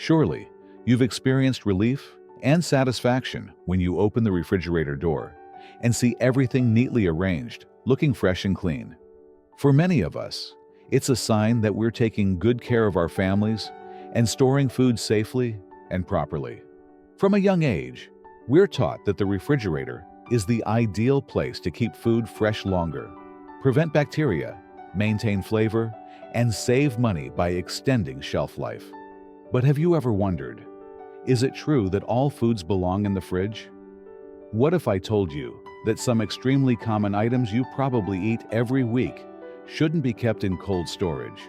Surely, you've experienced relief and satisfaction when you open the refrigerator door and see everything neatly arranged, looking fresh and clean. For many of us, it's a sign that we're taking good care of our families and storing food safely and properly. From a young age, we're taught that the refrigerator is the ideal place to keep food fresh longer, prevent bacteria, maintain flavor, and save money by extending shelf life. But have you ever wondered, is it true that all foods belong in the fridge? What if I told you that some extremely common items you probably eat every week shouldn't be kept in cold storage?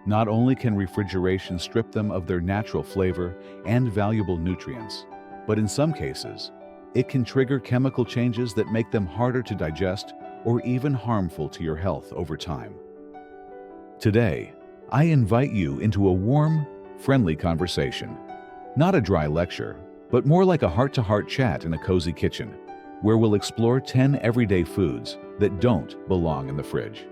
Not only can refrigeration strip them of their natural flavor and valuable nutrients, but in some cases, it can trigger chemical changes that make them harder to digest or even harmful to your health over time. Today, I invite you into a warm, friendly conversation. Not a dry lecture, but more like a heart-to-heart chat in a cozy kitchen, where we'll explore 10 everyday foods that don't belong in the fridge.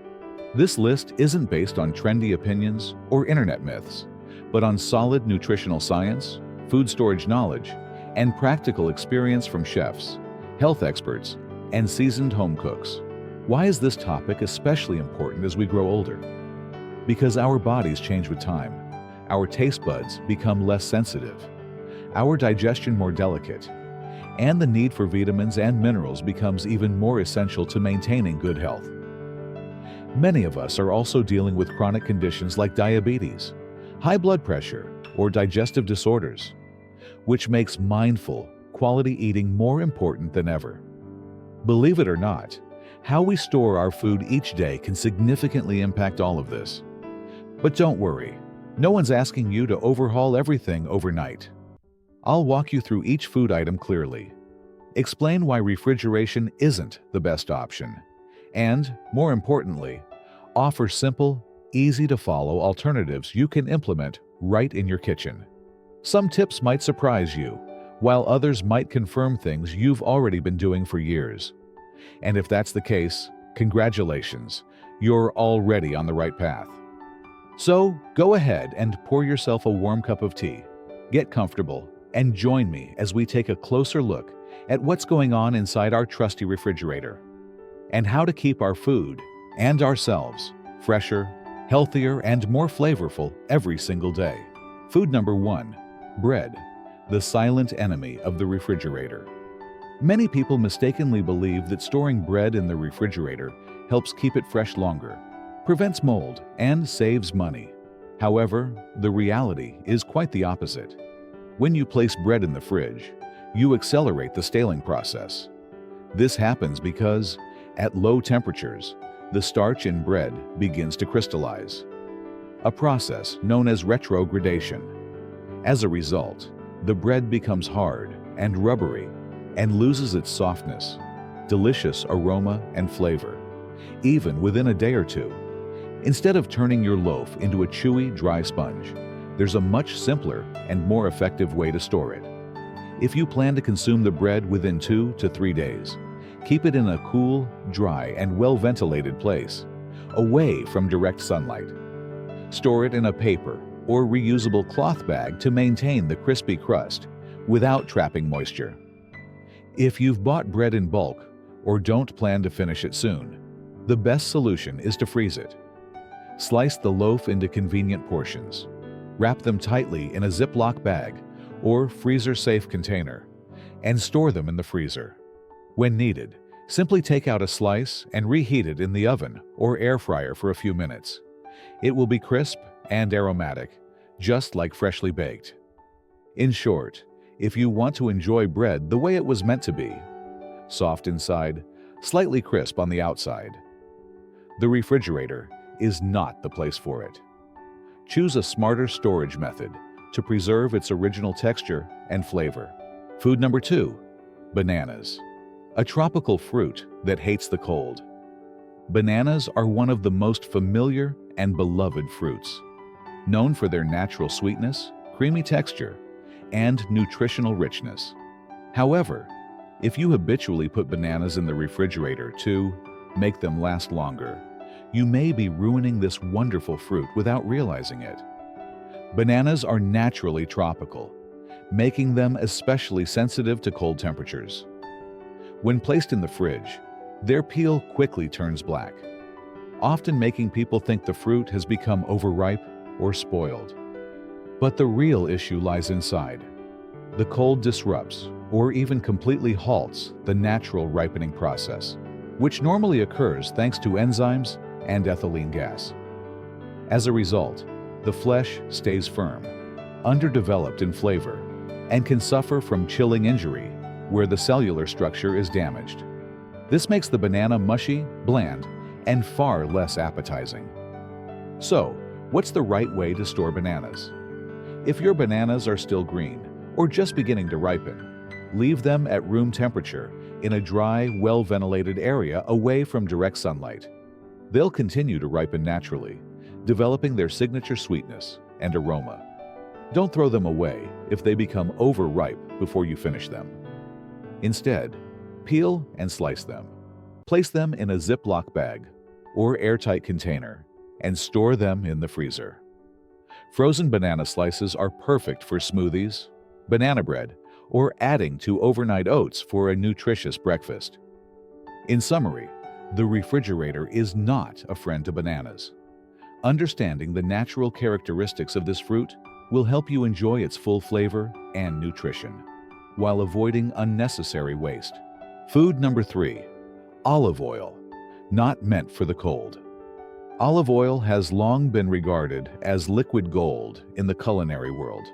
This list isn't based on trendy opinions or internet myths, but on solid nutritional science, food storage knowledge, and practical experience from chefs, health experts, and seasoned home cooks. Why is this topic especially important as we grow older? Because our bodies change with time. Our taste buds become less sensitive, our digestion more delicate, and the need for vitamins and minerals becomes even more essential to maintaining good health. Many of us are also dealing with chronic conditions like diabetes, high blood pressure, or digestive disorders, which makes mindful, quality eating more important than ever. Believe it or not, how we store our food each day can significantly impact all of this. But don't worry, no one's asking you to overhaul everything overnight. I'll walk you through each food item clearly, explain why refrigeration isn't the best option, and, more importantly, offer simple, easy-to-follow alternatives you can implement right in your kitchen. Some tips might surprise you, while others might confirm things you've already been doing for years. And if that's the case, congratulations, you're already on the right path. So, go ahead and pour yourself a warm cup of tea, get comfortable, and join me as we take a closer look at what's going on inside our trusty refrigerator, and how to keep our food and ourselves fresher, healthier, and more flavorful every single day. Food number 1, bread, the silent enemy of the refrigerator. Many people mistakenly believe that storing bread in the refrigerator helps keep it fresh longer, prevents mold, and saves money. However, the reality is quite the opposite. When you place bread in the fridge, you accelerate the staling process. This happens because, at low temperatures, the starch in bread begins to crystallize, a process known as retrogradation. As a result, the bread becomes hard and rubbery and loses its softness, delicious aroma, and flavor, even within a day or two. Instead of turning your loaf into a chewy, dry sponge, there's a much simpler and more effective way to store it. If you plan to consume the bread within 2 to 3 days, keep it in a cool, dry, and well-ventilated place, away from direct sunlight. Store it in a paper or reusable cloth bag to maintain the crispy crust without trapping moisture. If you've bought bread in bulk or don't plan to finish it soon, the best solution is to freeze it. Slice the loaf into convenient portions. Wrap them tightly in a Ziploc bag or freezer-safe container and store them in the freezer. When needed, simply take out a slice and reheat it in the oven or air fryer for a few minutes. It will be crisp and aromatic, just like freshly baked. In short, if you want to enjoy bread the way it was meant to be, soft inside, slightly crisp on the outside, the refrigerator is not the place for it. Choose a smarter storage method to preserve its original texture and flavor. Food number 2, bananas, a tropical fruit that hates the cold. Bananas are one of the most familiar and beloved fruits, known for their natural sweetness, creamy texture, and nutritional richness. However, if you habitually put bananas in the refrigerator to make them last longer, you may be ruining this wonderful fruit without realizing it. Bananas are naturally tropical, making them especially sensitive to cold temperatures. When placed in the fridge, their peel quickly turns black, often making people think the fruit has become overripe or spoiled. But the real issue lies inside. The cold disrupts or even completely halts the natural ripening process, which normally occurs thanks to enzymes and ethylene gas. As a result, the flesh stays firm, underdeveloped in flavor, and can suffer from chilling injury where the cellular structure is damaged. This makes the banana mushy, bland, and far less appetizing. So, what's the right way to store bananas? If your bananas are still green or just beginning to ripen, leave them at room temperature in a dry, well-ventilated area away from direct sunlight. They'll continue to ripen naturally, developing their signature sweetness and aroma. Don't throw them away if they become overripe before you finish them. Instead, peel and slice them. Place them in a Ziploc bag or airtight container and store them in the freezer. Frozen banana slices are perfect for smoothies, banana bread, or adding to overnight oats for a nutritious breakfast. In summary, the refrigerator is not a friend to bananas. Understanding the natural characteristics of this fruit will help you enjoy its full flavor and nutrition, while avoiding unnecessary waste. Food number 3, olive oil, not meant for the cold. Olive oil has long been regarded as liquid gold in the culinary world,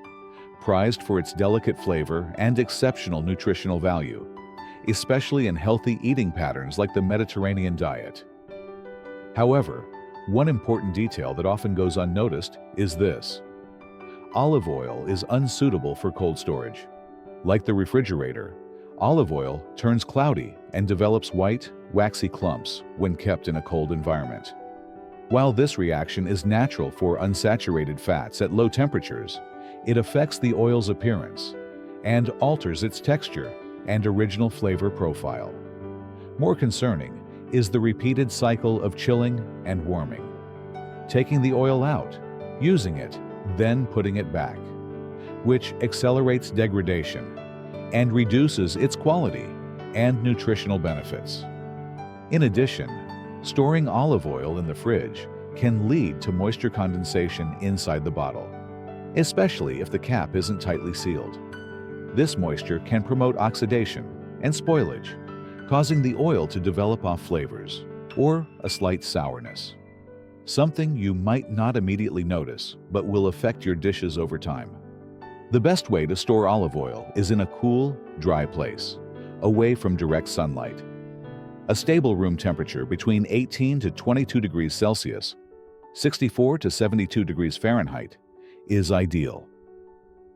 prized for its delicate flavor and exceptional nutritional value, especially in healthy eating patterns like the Mediterranean diet. However, one important detail that often goes unnoticed is this: olive oil is unsuitable for cold storage. Like the refrigerator, olive oil turns cloudy and develops white, waxy clumps when kept in a cold environment. While this reaction is natural for unsaturated fats at low temperatures, it affects the oil's appearance and alters its texture and original flavor profile. More concerning is the repeated cycle of chilling and warming. Taking the oil out, using it, then putting it back, which accelerates degradation and reduces its quality and nutritional benefits. In addition, storing olive oil in the fridge can lead to moisture condensation inside the bottle, especially if the cap isn't tightly sealed. This moisture can promote oxidation and spoilage, causing the oil to develop off flavors or a slight sourness, something you might not immediately notice but will affect your dishes over time. The best way to store olive oil is in a cool, dry place, away from direct sunlight. A stable room temperature between 18 to 22 degrees Celsius, 64 to 72 degrees Fahrenheit, is ideal.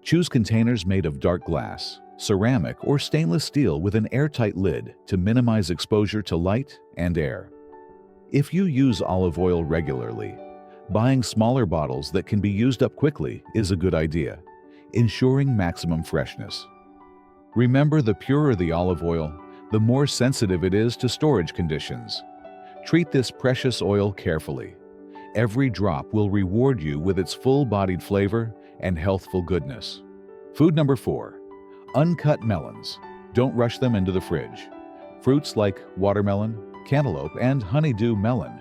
Choose containers made of dark glass, ceramic, or stainless steel with an airtight lid to minimize exposure to light and air. If you use olive oil regularly, buying smaller bottles that can be used up quickly is a good idea, ensuring maximum freshness. Remember, the purer the olive oil, the more sensitive it is to storage conditions. Treat this precious oil carefully. Every drop will reward you with its full-bodied flavor and healthful goodness. Food number 4, uncut melons. Don't rush them into the fridge. Fruits like watermelon, cantaloupe, and honeydew melon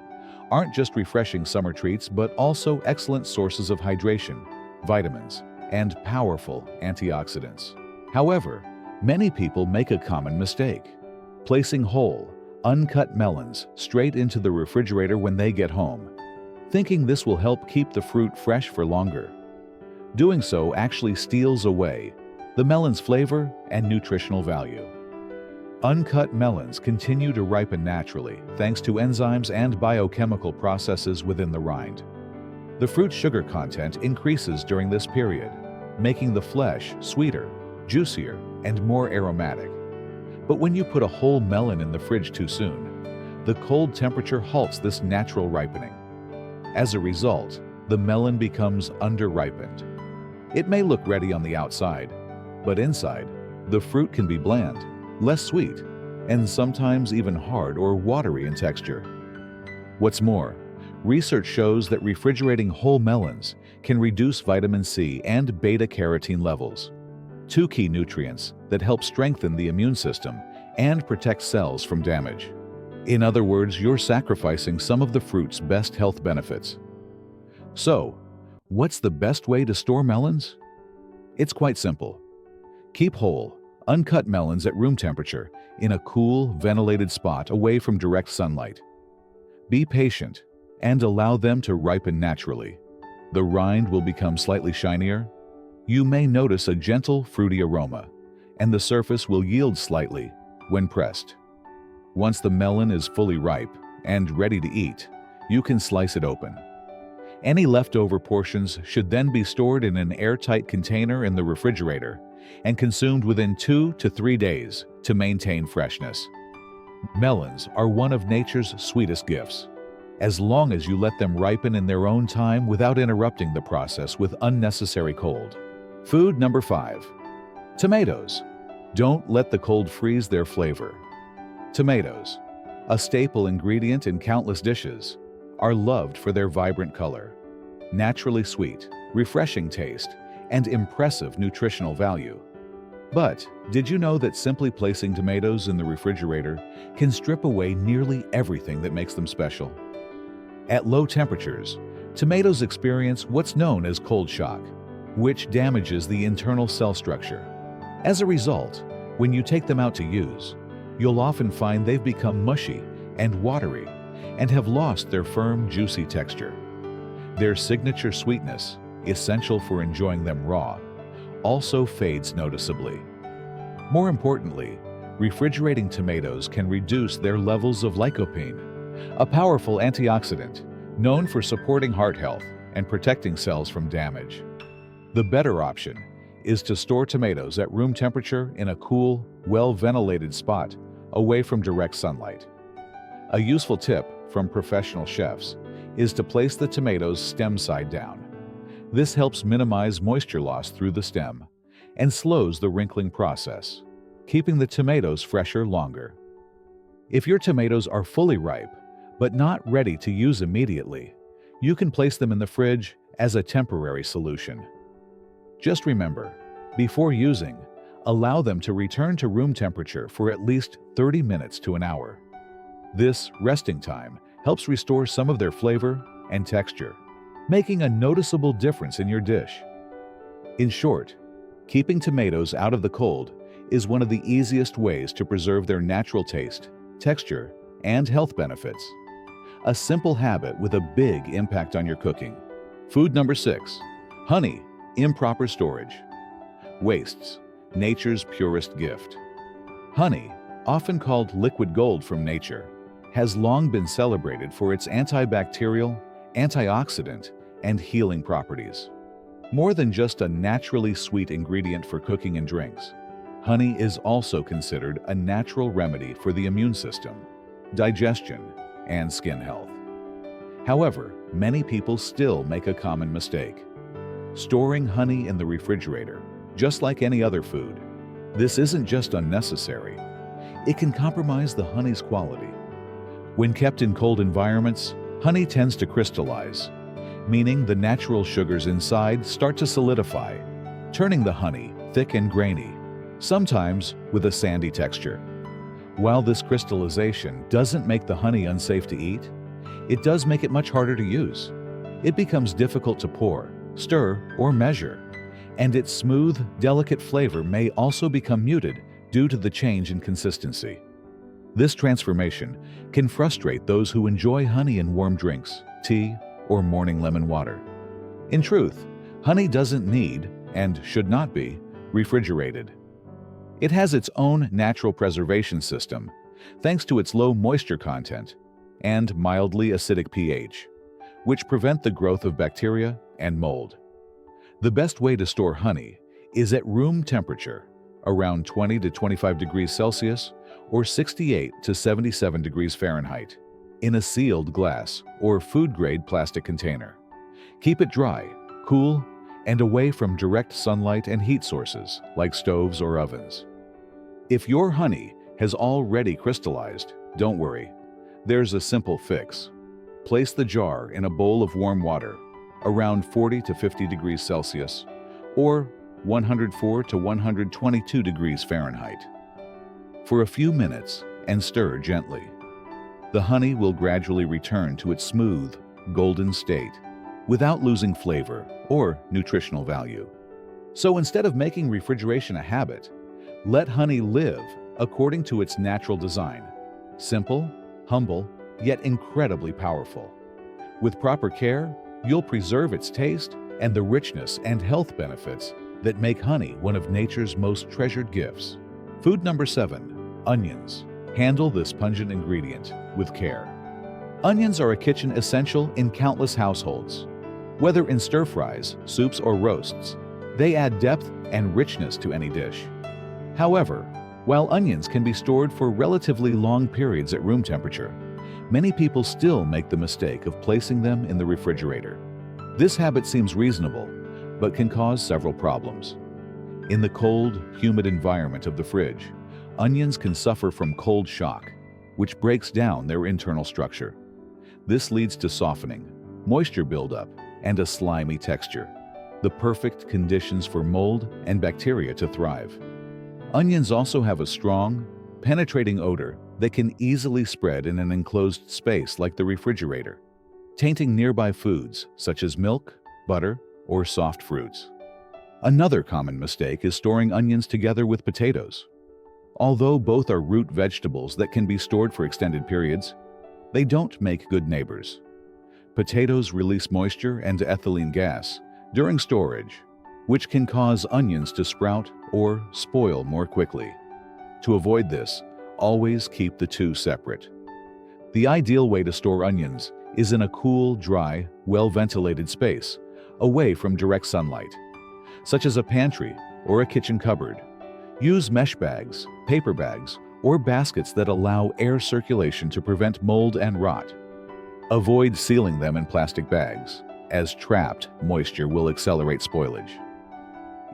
aren't just refreshing summer treats but also excellent sources of hydration, vitamins, and powerful antioxidants. However, many people make a common mistake, placing whole, uncut melons straight into the refrigerator when they get home, thinking this will help keep the fruit fresh for longer. Doing so actually steals away the melon's flavor and nutritional value. Uncut melons continue to ripen naturally thanks to enzymes and biochemical processes within the rind. The fruit's sugar content increases during this period, making the flesh sweeter, juicier, and more aromatic. But when you put a whole melon in the fridge too soon, the cold temperature halts this natural ripening. As a result, the melon becomes under-ripened. It may look ready on the outside, but inside, the fruit can be bland, less sweet, and sometimes even hard or watery in texture. What's more, Research shows that refrigerating whole melons can reduce vitamin C and beta-carotene levels, two key nutrients that help strengthen the immune system and protect cells from damage. In other words, you're sacrificing some of the fruit's best health benefits. So, what's the best way to store melons? It's quite simple. Keep whole, uncut melons at room temperature in a cool, ventilated spot away from direct sunlight. Be patient and allow them to ripen naturally. The rind will become slightly shinier. You may notice a gentle, fruity aroma, and the surface will yield slightly when pressed. Once the melon is fully ripe and ready to eat, you can slice it open. Any leftover portions should then be stored in an airtight container in the refrigerator and consumed within 2 to 3 days to maintain freshness. Melons are one of nature's sweetest gifts, as long as you let them ripen in their own time without interrupting the process with unnecessary cold. Food number 5. Tomatoes. Don't let the cold freeze their flavor. Tomatoes, a staple ingredient in countless dishes, are loved for their vibrant color, naturally sweet, refreshing taste, and impressive nutritional value. But did you know that simply placing tomatoes in the refrigerator can strip away nearly everything that makes them special? At low temperatures, tomatoes experience what's known as cold shock, which damages the internal cell structure. As a result, when you take them out to use, you'll often find they've become mushy and watery and have lost their firm, juicy texture. Their signature sweetness, essential for enjoying them raw, also fades noticeably. More importantly, refrigerating tomatoes can reduce their levels of lycopene, a powerful antioxidant known for supporting heart health and protecting cells from damage. The better option is to store tomatoes at room temperature in a cool, well-ventilated spot away from direct sunlight. A useful tip from professional chefs is to place the tomatoes stem side down. This helps minimize moisture loss through the stem and slows the wrinkling process, keeping the tomatoes fresher longer. If your tomatoes are fully ripe but not ready to use immediately, you can place them in the fridge as a temporary solution. Just remember, before using, allow them to return to room temperature for at least 30 minutes to an hour. This resting time helps restore some of their flavor and texture, making a noticeable difference in your dish. In short, keeping tomatoes out of the cold is one of the easiest ways to preserve their natural taste, texture, and health benefits. A simple habit with a big impact on your cooking. Food number 6. Honey. Improper storage. Wastes, nature's purest gift. Honey, often called liquid gold from nature, has long been celebrated for its antibacterial, antioxidant, and healing properties. More than just a naturally sweet ingredient for cooking and drinks, honey is also considered a natural remedy for the immune system, digestion, and skin health. However, many people still make a common mistake: storing honey in the refrigerator, just like any other food. This isn't just unnecessary, it can compromise the honey's quality. When kept in cold environments, honey tends to crystallize, meaning the natural sugars inside start to solidify, turning the honey thick and grainy, sometimes with a sandy texture. While this crystallization doesn't make the honey unsafe to eat, it does make it much harder to use. It becomes difficult to pour, stir, or measure, and its smooth, delicate flavor may also become muted due to the change in consistency. This transformation can frustrate those who enjoy honey in warm drinks, tea, or morning lemon water. In truth, honey doesn't need, and should not be, refrigerated. It has its own natural preservation system, thanks to its low moisture content and mildly acidic pH, which prevent the growth of bacteria and mold. The best way to store honey is at room temperature, around 20 to 25 degrees Celsius or 68 to 77 degrees Fahrenheit, in a sealed glass or food-grade plastic container. Keep it dry, cool, and away from direct sunlight and heat sources like stoves or ovens. If your honey has already crystallized, don't worry. There's a simple fix. Place the jar in a bowl of warm water, around 40 to 50 degrees Celsius, or 104 to 122 degrees Fahrenheit, for a few minutes and stir gently. The honey will gradually return to its smooth, golden state without losing flavor or nutritional value. So instead of making refrigeration a habit, let honey live according to its natural design. Simple, humble, yet incredibly powerful. With proper care, you'll preserve its taste and the richness and health benefits that make honey one of nature's most treasured gifts. Food number 7, onions. Handle this pungent ingredient with care. Onions are a kitchen essential in countless households. Whether in stir-fries, soups, or roasts, they add depth and richness to any dish. However, while onions can be stored for relatively long periods at room temperature, many people still make the mistake of placing them in the refrigerator. This habit seems reasonable, but can cause several problems. In the cold, humid environment of the fridge, onions can suffer from cold shock, which breaks down their internal structure. This leads to softening, moisture buildup, and a slimy texture, the perfect conditions for mold and bacteria to thrive. Onions also have a strong, penetrating odor that can easily spread in an enclosed space like the refrigerator, tainting nearby foods such as milk, butter, or soft fruits. Another common mistake is storing onions together with potatoes. Although both are root vegetables that can be stored for extended periods, they don't make good neighbors. Potatoes release moisture and ethylene gas during storage, which can cause onions to sprout or spoil more quickly. To avoid this, always keep the two separate. The ideal way to store onions is in a cool, dry, well-ventilated space, away from direct sunlight, such as a pantry or a kitchen cupboard. Use mesh bags, paper bags, or baskets that allow air circulation to prevent mold and rot. Avoid sealing them in plastic bags, as trapped moisture will accelerate spoilage.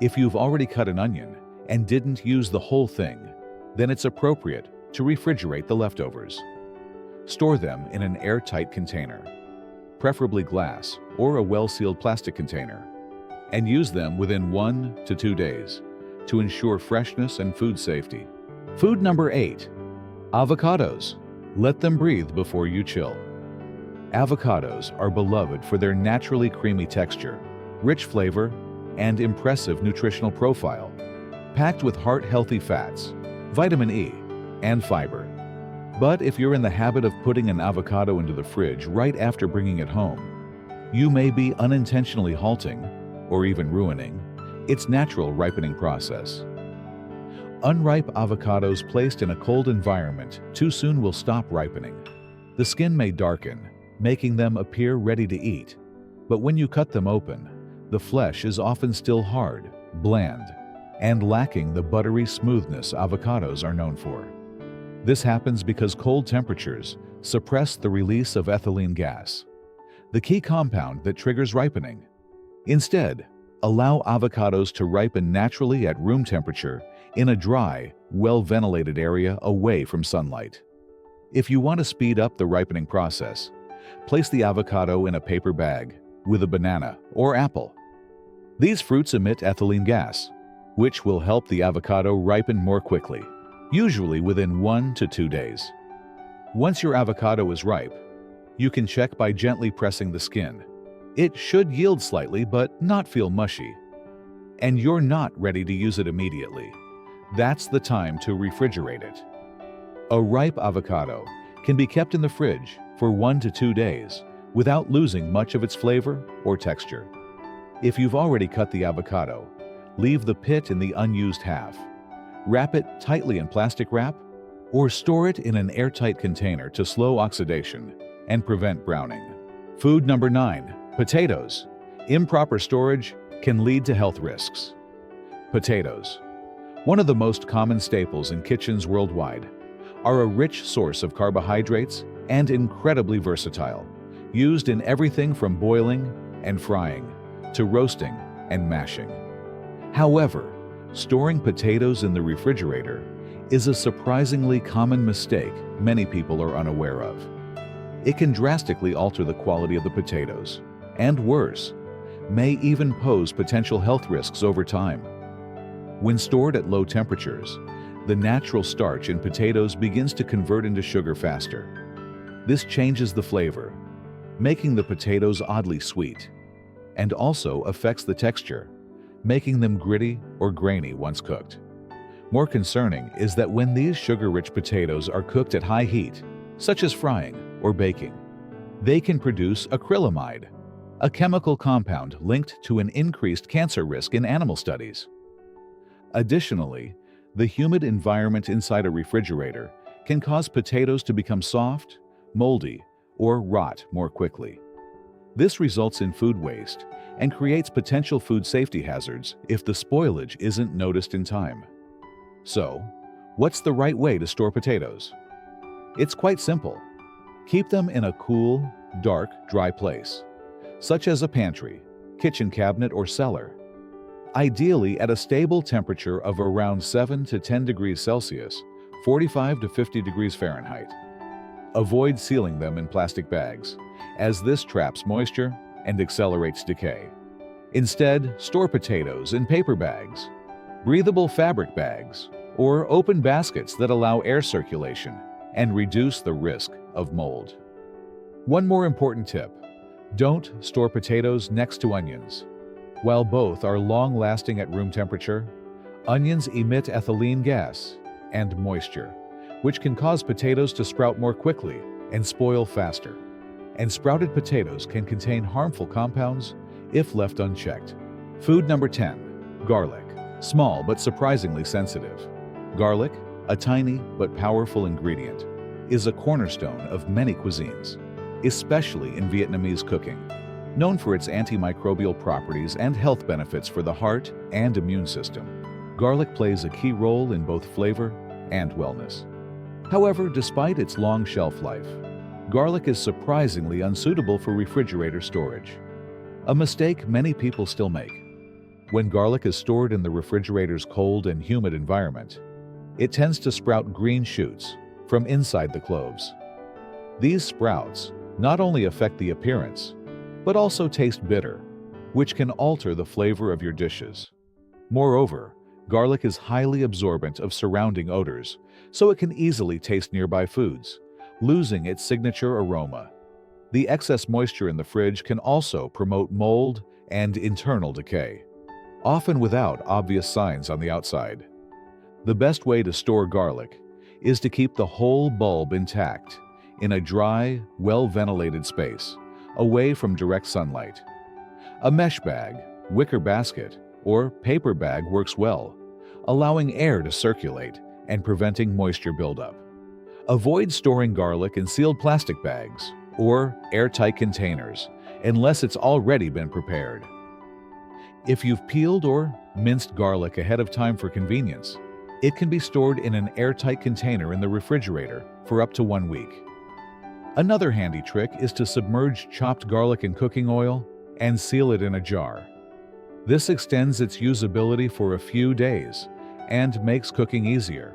If you've already cut an onion and didn't use the whole thing, then it's appropriate to refrigerate the leftovers. Store them in an airtight container, preferably glass or a well-sealed plastic container, and use them within 1 to 2 days to ensure freshness and food safety. Food number 8, avocados. Let them breathe before you chill. Avocados are beloved for their naturally creamy texture, rich flavor, and impressive nutritional profile, packed with heart-healthy fats, vitamin E, and fiber. But if you're in the habit of putting an avocado into the fridge right after bringing it home, you may be unintentionally halting, or even ruining, its natural ripening process. Unripe avocados placed in a cold environment too soon will stop ripening. The skin may darken, making them appear ready to eat, but when you cut them open, the flesh is often still hard, bland, and lacking the buttery smoothness avocados are known for. This happens because cold temperatures suppress the release of ethylene gas, the key compound that triggers ripening. Instead, allow avocados to ripen naturally at room temperature in a dry, well-ventilated area away from sunlight. If you want to speed up the ripening process, place the avocado in a paper bag with a banana or apple. These fruits emit ethylene gas, which will help the avocado ripen more quickly, usually within 1 to 2 days. Once your avocado is ripe, you can check by gently pressing the skin. It should yield slightly but not feel mushy. And you're not ready to use it immediately. That's the time to refrigerate it. A ripe avocado can be kept in the fridge for 1 to 2 days without losing much of its flavor or texture. If you've already cut the avocado, leave the pit in the unused half. Wrap it tightly in plastic wrap or store it in an airtight container to slow oxidation and prevent browning. Food number 9, potatoes. Improper storage can lead to health risks. Potatoes, one of the most common staples in kitchens worldwide, are a rich source of carbohydrates and incredibly versatile, used in everything from boiling and frying to roasting and mashing. However, storing potatoes in the refrigerator is a surprisingly common mistake many people are unaware of. It can drastically alter the quality of the potatoes, and worse, may even pose potential health risks over time. When stored at low temperatures, the natural starch in potatoes begins to convert into sugar faster. This changes the flavor, making the potatoes oddly sweet, and also affects the texture, making them gritty or grainy once cooked. More concerning is that when these sugar-rich potatoes are cooked at high heat, such as frying or baking, they can produce acrylamide, a chemical compound linked to an increased cancer risk in animal studies. Additionally, the humid environment inside a refrigerator can cause potatoes to become soft, moldy, or rot more quickly. This results in food waste and creates potential food safety hazards if the spoilage isn't noticed in time. So, what's the right way to store potatoes? It's quite simple. Keep them in a cool, dark, dry place, such as a pantry, kitchen cabinet, or cellar. Ideally at a stable temperature of around 7 to 10 degrees Celsius, 45 to 50 degrees Fahrenheit. Avoid sealing them in plastic bags, as this traps moisture and accelerates decay. Instead, store potatoes in paper bags, breathable fabric bags, or open baskets that allow air circulation and reduce the risk of mold. One more important tip: don't store potatoes next to onions. While both are long-lasting at room temperature, onions emit ethylene gas and moisture, which can cause potatoes to sprout more quickly and spoil faster. And sprouted potatoes can contain harmful compounds if left unchecked. Food number 10, garlic. Small but surprisingly sensitive. Garlic, a tiny but powerful ingredient, is a cornerstone of many cuisines, especially in Vietnamese cooking. Known for its antimicrobial properties and health benefits for the heart and immune system, garlic plays a key role in both flavor and wellness. However, despite its long shelf life, garlic is surprisingly unsuitable for refrigerator storage, a mistake many people still make. When garlic is stored in the refrigerator's cold and humid environment, it tends to sprout green shoots from inside the cloves. These sprouts not only affect the appearance, but also taste bitter, which can alter the flavor of your dishes. Moreover, garlic is highly absorbent of surrounding odors, so it can easily taste nearby foods, losing its signature aroma. The excess moisture in the fridge can also promote mold and internal decay, often without obvious signs on the outside. The best way to store garlic is to keep the whole bulb intact in a dry, well-ventilated space, away from direct sunlight. A mesh bag, wicker basket, or paper bag works well, allowing air to circulate and preventing moisture buildup. Avoid storing garlic in sealed plastic bags or airtight containers unless it's already been prepared. If you've peeled or minced garlic ahead of time for convenience, it can be stored in an airtight container in the refrigerator for up to 1 week. Another handy trick is to submerge chopped garlic in cooking oil and seal it in a jar. This extends its usability for a few days and makes cooking easier.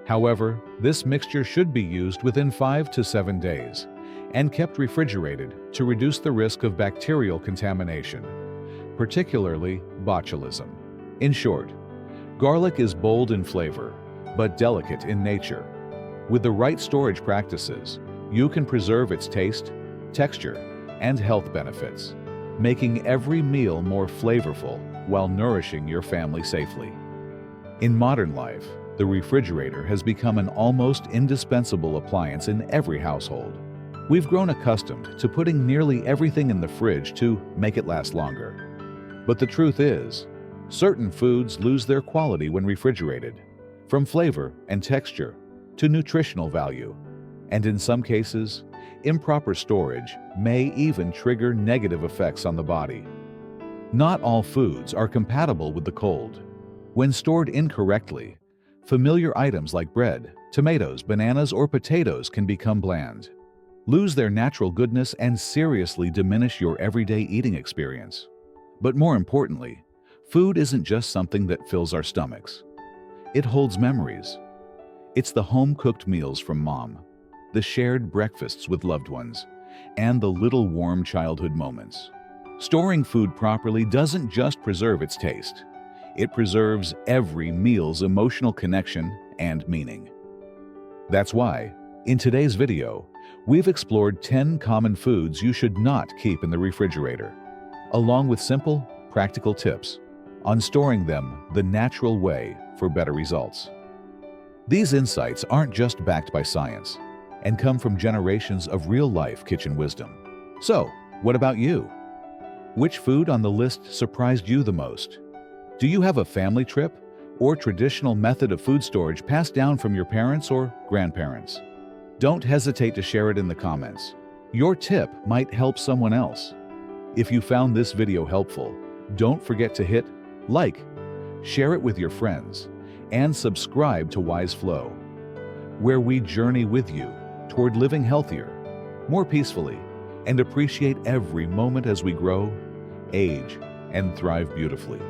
However, this mixture should be used within 5 to 7 days and kept refrigerated to reduce the risk of bacterial contamination, particularly botulism. In short, garlic is bold in flavor, but delicate in nature. With the right storage practices, you can preserve its taste, texture, and health benefits, making every meal more flavorful while nourishing your family safely. In modern life, the refrigerator has become an almost indispensable appliance in every household. We've grown accustomed to putting nearly everything in the fridge to make it last longer. But the truth is, certain foods lose their quality when refrigerated, from flavor and texture to nutritional value. And in some cases, improper storage may even trigger negative effects on the body. Not all foods are compatible with the cold. When stored incorrectly, familiar items like bread, tomatoes, bananas, or potatoes can become bland, lose their natural goodness, and seriously diminish your everyday eating experience. But more importantly, food isn't just something that fills our stomachs. It holds memories. It's the home-cooked meals from Mom, the shared breakfasts with loved ones, and the little warm childhood moments. Storing food properly doesn't just preserve its taste. It preserves every meal's emotional connection and meaning. That's why, in today's video, we've explored 10 common foods you should not keep in the refrigerator, along with simple, practical tips on storing them the natural way for better results. These insights aren't just backed by science and come from generations of real-life kitchen wisdom. So, what about you? Which food on the list surprised you the most? Do you have a family trip or traditional method of food storage passed down from your parents or grandparents? Don't hesitate to share it in the comments. Your tip might help someone else. If you found this video helpful, don't forget to hit like, share it with your friends, and subscribe to Wise Flow, where we journey with you toward living healthier, more peacefully, and appreciate every moment as we grow, age, and thrive beautifully.